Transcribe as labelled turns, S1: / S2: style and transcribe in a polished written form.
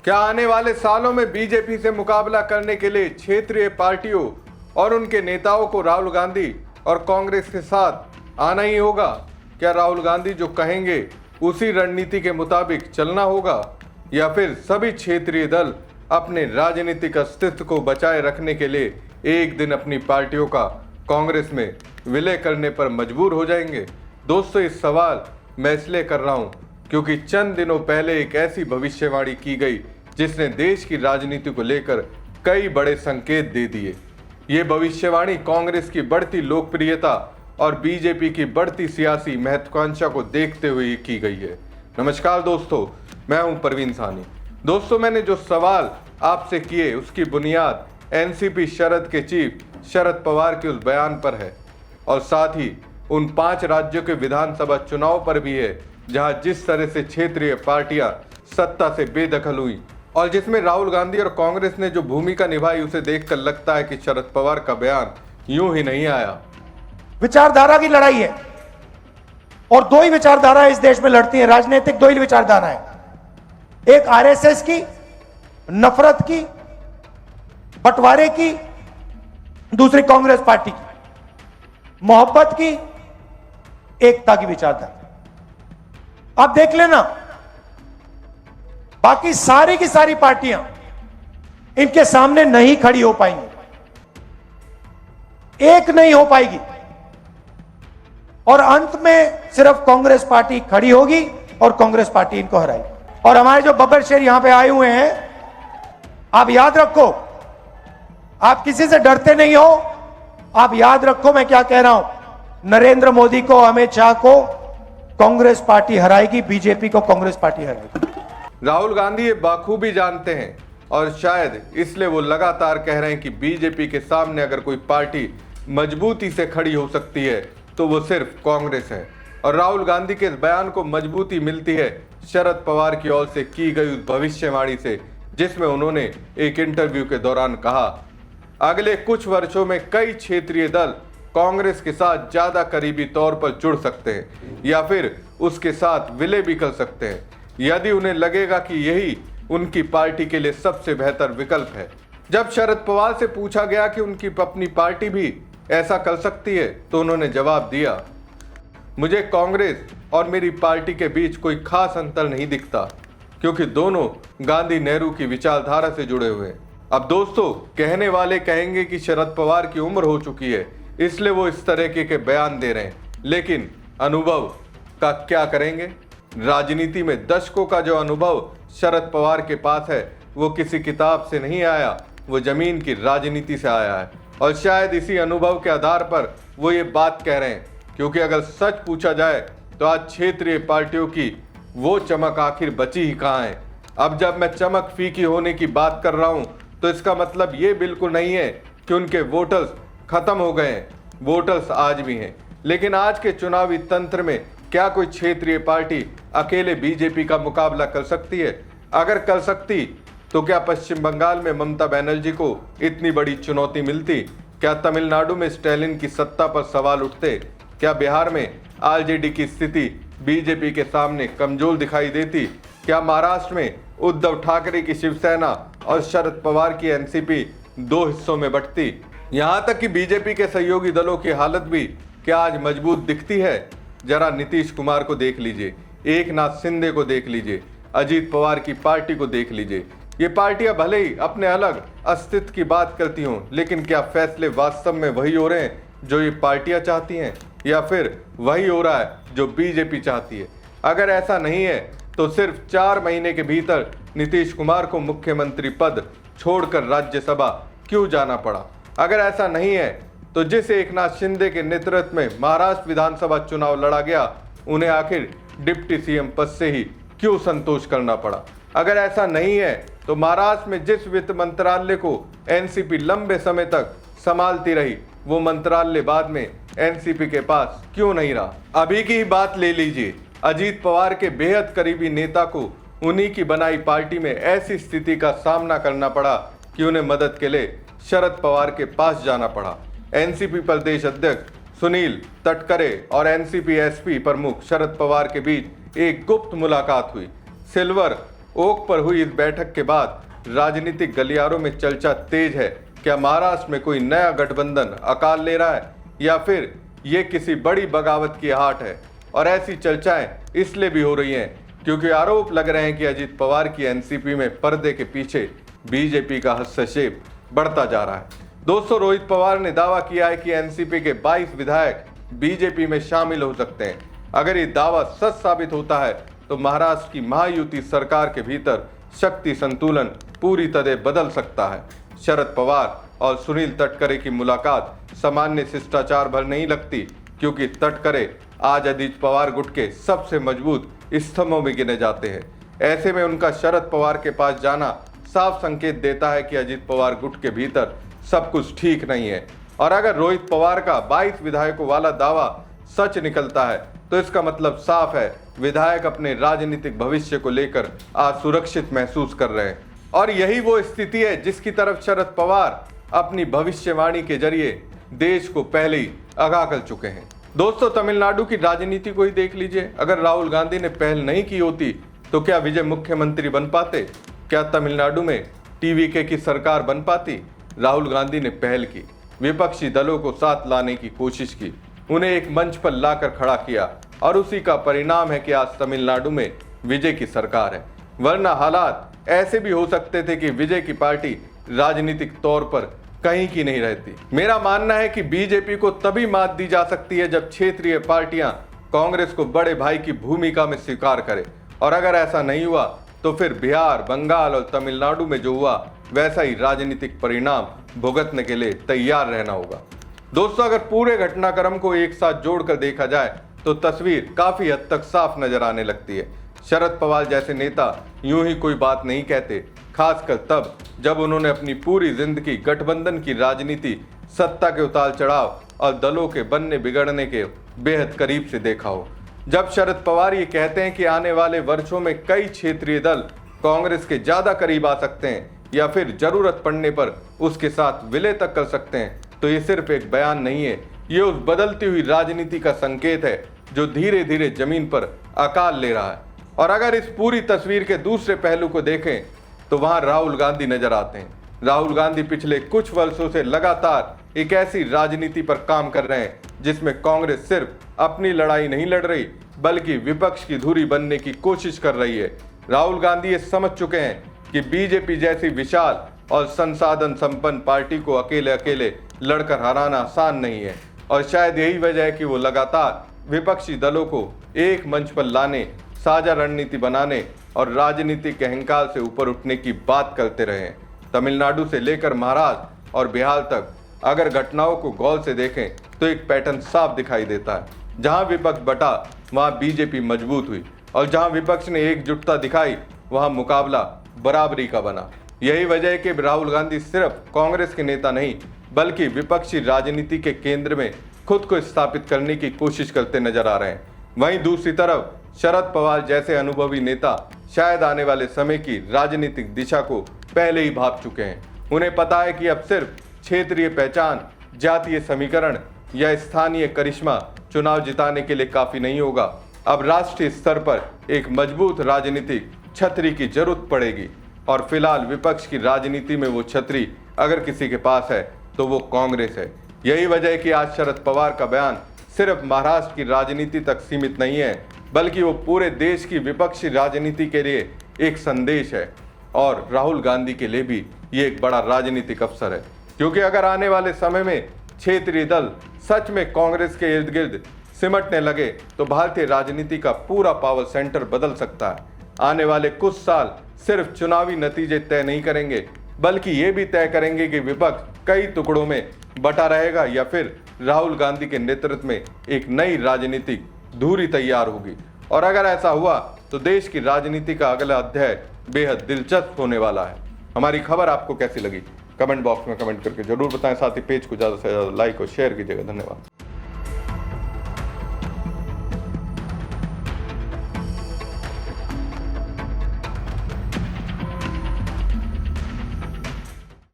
S1: क्या आने वाले सालों में बीजेपी से मुकाबला करने के लिए क्षेत्रीय पार्टियों और उनके नेताओं को राहुल गांधी और कांग्रेस के साथ आना ही होगा? क्या राहुल गांधी जो कहेंगे उसी रणनीति के मुताबिक चलना होगा, या फिर सभी क्षेत्रीय दल अपने राजनीतिक अस्तित्व को बचाए रखने के लिए एक दिन अपनी पार्टियों का कांग्रेस में विलय करने पर मजबूर हो जाएंगे? दोस्तों, इस सवाल मैं इसलिए कर रहा हूं क्योंकि चंद दिनों पहले एक ऐसी भविष्यवाणी की गई जिसने देश की राजनीति को लेकर कई बड़े संकेत दे दिए। ये भविष्यवाणी कांग्रेस की बढ़ती लोकप्रियता और बीजेपी की बढ़ती सियासी महत्वाकांक्षा को देखते हुए की गई है। नमस्कार दोस्तों, मैं हूं परवीन सानी। दोस्तों, मैंने जो सवाल आपसे किए उसकी बुनियाद एनसीपी शरद के चीफ शरद पवार के उस बयान पर है और साथ ही उन 5 राज्यों के विधानसभा चुनाव पर भी है जहां जिस तरह से क्षेत्रीय पार्टियां सत्ता से बेदखल हुई और जिसमें राहुल गांधी और कांग्रेस ने जो भूमिका निभाई उसे देखकर लगता है कि शरद पवार का बयान यूं ही नहीं आया।
S2: विचारधारा की लड़ाई है और दो ही विचारधारा इस देश में लड़ती है। राजनीतिक दो ही विचारधारा है, एक आरएसएस की नफरत की, बंटवारे की, दूसरी कांग्रेस पार्टी की मोहब्बत की, एकता की विचारधारा। आप देख लेना, बाकी सारी की सारी पार्टियां इनके सामने नहीं खड़ी हो पाएंगी, एक नहीं हो पाएगी और अंत में सिर्फ कांग्रेस पार्टी खड़ी होगी और कांग्रेस पार्टी इनको हराएगी। और हमारे जो बब्बर शेर यहां पे आए हुए हैं, आप याद रखो, आप किसी से डरते नहीं हो। आप याद रखो मैं क्या कह रहा हूं, नरेंद्र मोदी को, अमित शाह को कांग्रेस पार्टी हराएगी, बीजेपी को कांग्रेस पार्टी हराएगी।
S1: राहुल गांधी ये बाखूबी जानते हैं और शायद इसलिए वो लगातार कह रहे हैं कि बीजेपी के सामने अगर कोई पार्टी मजबूती से खड़ी हो सकती है तो वो सिर्फ कांग्रेस है। और राहुल गांधी के इस बयान को मजबूती मिलती है शरद पवार की ओर से की गई उस भविष्यवाणी से, जिसमें उन्होंने एक इंटरव्यू के दौरान कहा, अगले कुछ वर्षों में कई क्षेत्रीय दल कांग्रेस के साथ ज्यादा करीबी तौर पर जुड़ सकते हैं या फिर उसके साथ विलय भी कर सकते हैं यदि उन्हें लगेगा कि यही उनकी पार्टी के लिए सबसे बेहतर विकल्प है। जब शरद पवार से पूछा गया कि उनकी अपनी पार्टी भी ऐसा कर सकती है तो उन्होंने जवाब दिया, मुझे कांग्रेस और मेरी पार्टी के बीच कोई खास अंतर नहीं दिखता क्योंकि दोनों गांधी नेहरू की विचारधारा से जुड़े हुए हैं। अब दोस्तों, कहने वाले कहेंगे कि शरद पवार की उम्र हो चुकी है इसलिए वो इस तरह के बयान दे रहे हैं, लेकिन अनुभव का क्या करेंगे? राजनीति में दशकों का जो अनुभव शरद पवार के पास है वो किसी किताब से नहीं आया, वो जमीन की राजनीति से आया है और शायद इसी अनुभव के आधार पर वो ये बात कह रहे हैं। क्योंकि अगर सच पूछा जाए तो आज क्षेत्रीय पार्टियों की वो चमक आखिर बची ही कहाँ है? अब जब मैं चमक फीकी होने की बात कर रहा हूँ तो इसका मतलब ये बिल्कुल नहीं है कि उनके वोटर्स खत्म हो गए हैं, वोटर्स आज भी हैं। लेकिन आज के चुनावी तंत्र में क्या कोई क्षेत्रीय पार्टी अकेले बीजेपी का मुकाबला कर सकती है? अगर कर सकती तो क्या पश्चिम बंगाल में ममता बनर्जी को इतनी बड़ी चुनौती मिलती? क्या तमिलनाडु में स्टैलिन की सत्ता पर सवाल उठते? क्या बिहार में आरजेडी की स्थिति बीजेपी के सामने कमजोर दिखाई देती? क्या महाराष्ट्र में उद्धव ठाकरे की शिवसेना और शरद पवार की एनसीपी 2 हिस्सों में बंटती? यहां तक कि बीजेपी के सहयोगी दलों की हालत भी क्या आज मजबूत दिखती है? जरा नीतीश कुमार को देख लीजिए, एकनाथ शिंदे को देख लीजिए, अजीत पवार की पार्टी को देख लीजिए। ये पार्टियां भले ही अपने अलग अस्तित्व की बात करती हों, लेकिन क्या फैसले वास्तव में वही हो रहे हैं जो ये पार्टियां चाहती हैं या फिर वही हो रहा है जो बीजेपी चाहती है? अगर ऐसा नहीं है तो सिर्फ 4 महीने के भीतर नीतीश कुमार को मुख्यमंत्री पद छोड़कर राज्यसभा क्यों जाना पड़ा? अगर ऐसा नहीं है तो जिस एकनाथ शिंदे के नेतृत्व में महाराष्ट्र विधानसभा चुनाव लड़ा गया उन्हें आखिर डिप्टी सीएम पद से ही क्यों संतोष करना पड़ा? अगर ऐसा नहीं है तो महाराष्ट्र में जिस वित्त मंत्रालय को एनसीपी लंबे समय तक संभालती रही वो मंत्रालय बाद में एनसीपी के पास क्यों नहीं रहा? अभी की ही बात ले लीजिए, अजीत पवार के बेहद करीबी नेता को उन्हीं की बनाई पार्टी में ऐसी स्थिति का सामना करना पड़ा कि उन्हें मदद के लिए शरद पवार के पास जाना पड़ा। एनसीपी प्रदेश अध्यक्ष सुनील तटकरे और एनसीपी एसपी प्रमुख शरद पवार के बीच एक गुप्त मुलाकात हुई। सिल्वर ओक पर हुई इस बैठक के बाद राजनीतिक गलियारों में चर्चा तेज है। क्या महाराष्ट्र में कोई नया गठबंधन अकाल ले रहा है या फिर ये किसी बड़ी बगावत की हाट है? और ऐसी चर्चाएं इसलिए भी हो रही हैं क्योंकि आरोप लग रहे हैं कि अजीत पवार की एनसीपी में पर्दे के पीछे बीजेपी का हस्तक्षेप बढ़ता जा रहा है। दोस्तों, रोहित पवार ने दावा किया है कि एनसीपी के 22 विधायक बीजेपी में शामिल हो सकते हैं। अगर ये दावा सच साबित होता है तो महाराष्ट्र की महायुति सरकार के भीतर शक्ति संतुलन पूरी तरह बदल सकता है। शरद पवार और सुनील तटकरे की मुलाकात सामान्य शिष्टाचार भर नहीं लगती, क्योंकि तटकरे आज अजीत पवार गुट के सबसे मजबूत स्तंभों में गिने जाते हैं। ऐसे में उनका शरद पवार के पास जाना साफ संकेत देता है कि अजीत पवार गुट के भीतर सब कुछ ठीक नहीं है। और अगर रोहित पवार का 22 विधायकों वाला दावा सच निकलता है तो इसका मतलब साफ है, विधायक अपने राजनीतिक भविष्य को लेकर असुरक्षित महसूस कर रहे हैं। और यही वो स्थिति है जिसकी तरफ शरद पवार अपनी भविष्यवाणी के जरिए देश को पहले ही आगाह कर चुके हैं। दोस्तों, तमिलनाडु की राजनीति को ही देख लीजिए। अगर राहुल गांधी ने पहल नहीं की होती तो क्या विजय मुख्यमंत्री बन पाते? क्या तमिलनाडु में टीवीके की सरकार बन पाती? राहुल गांधी ने पहल की, विपक्षी दलों को साथ लाने की कोशिश की, उन्हें एक मंच पर लाकर खड़ा किया और उसी का परिणाम है कि आज तमिलनाडु में विजय की सरकार है। वरना हालात ऐसे भी हो सकते थे कि विजय की पार्टी राजनीतिक तौर पर कहीं की नहीं रहती। मेरा मानना है कि बीजेपी को तभी मात दी जा सकती है जब क्षेत्रीय पार्टियां कांग्रेस को बड़े भाई की भूमिका में स्वीकार करें। और अगर ऐसा नहीं हुआ तो फिर बिहार, बंगाल और तमिलनाडु में जो हुआ वैसा ही राजनीतिक परिणाम भुगतने के लिए तैयार रहना होगा। दोस्तों, अगर पूरे घटनाक्रम को एक साथ जोड़कर देखा जाए तो तस्वीर काफी हद तक साफ नजर आने लगती है। शरद पवार जैसे नेता यूं ही कोई बात नहीं कहते, खासकर तब जब उन्होंने अपनी पूरी जिंदगी गठबंधन की राजनीति, सत्ता के उतार चढ़ाव और दलों के बनने बिगड़ने के बेहद करीब से देखा हो। जब शरद पवार ये कहते हैं कि आने वाले वर्षों में कई क्षेत्रीय दल कांग्रेस के ज्यादा करीब आ सकते हैं या फिर जरूरत पड़ने पर उसके साथ विलय तक कर सकते हैं, तो ये सिर्फ एक बयान नहीं है, ये उस बदलती हुई राजनीति का संकेत है जो धीरे धीरे जमीन पर आकार ले रहा है। और अगर इस पूरी तस्वीर के दूसरे पहलू को देखें तो वहां राहुल गांधी नजर आते हैं। राहुल गांधी पिछले कुछ वर्षों से लगातार एक ऐसी राजनीति पर काम कर रहे हैं जिसमें कांग्रेस सिर्फ अपनी लड़ाई नहीं लड़ रही बल्कि विपक्ष की धुरी बनने की कोशिश कर रही है। राहुल गांधी ये समझ चुके हैं कि बीजेपी जैसी विशाल और संसाधन संपन्न पार्टी को अकेले अकेले लड़कर हराना आसान नहीं है। और शायद यही वजह है कि वो लगातार विपक्षी दलों को एक मंच पर लाने, साझा रणनीति बनाने और राजनीतिक अहंकार से ऊपर उठने की बात करते रहे हैं। तमिलनाडु से लेकर महाराष्ट्र और बिहार तक अगर घटनाओं को गौर से देखें तो एक पैटर्न साफ दिखाई देता है। जहां विपक्ष बटा वहां बीजेपी मजबूत हुई और जहां विपक्ष ने एकजुटता दिखाई वहां मुकाबला बराबरी का बना। यही वजह है कि राहुल गांधी सिर्फ कांग्रेस के नेता नहीं बल्कि विपक्षी राजनीति के केंद्र में खुद को स्थापित करने की कोशिश करते नजर आ रहे हैं। वहीं दूसरी तरफ शरद पवार जैसे अनुभवी नेता शायद आने वाले समय की राजनीतिक दिशा को पहले ही भाप चुके हैं। उन्हें पता है कि अब सिर्फ क्षेत्रीय पहचान, जातीय समीकरण या स्थानीय करिश्मा चुनाव जिताने के लिए काफी नहीं होगा। अब राष्ट्रीय स्तर पर एक मजबूत राजनीतिक छतरी की जरूरत पड़ेगी और फिलहाल विपक्ष की राजनीति में वो छतरी अगर किसी के पास है तो वो कांग्रेस है। यही वजह है कि आज शरद पवार का बयान सिर्फ महाराष्ट्र की राजनीति तक सीमित नहीं है बल्कि वो पूरे देश की विपक्षी राजनीति के लिए एक संदेश है। और राहुल गांधी के लिए भी ये एक बड़ा राजनीतिक अवसर है, क्योंकि अगर आने वाले समय में क्षेत्रीय दल सच में कांग्रेस के इर्द गिर्द सिमटने लगे तो भारतीय राजनीति का पूरा पावर सेंटर बदल सकता है। आने वाले कुछ साल सिर्फ चुनावी नतीजे तय नहीं करेंगे बल्कि ये भी तय करेंगे कि विपक्ष कई टुकड़ों में बटा रहेगा या फिर राहुल गांधी के नेतृत्व में एक नई राजनीतिक धुरी तैयार होगी। और अगर ऐसा हुआ तो देश की राजनीति का अगला अध्याय बेहद दिलचस्प होने वाला है। हमारी खबर आपको कैसी लगी कमेंट बॉक्स में कमेंट करके जरूर बताएं। साथ ही पेज को ज़्यादा से ज़्यादा लाइक और शेयर कीजिएगा। धन्यवाद।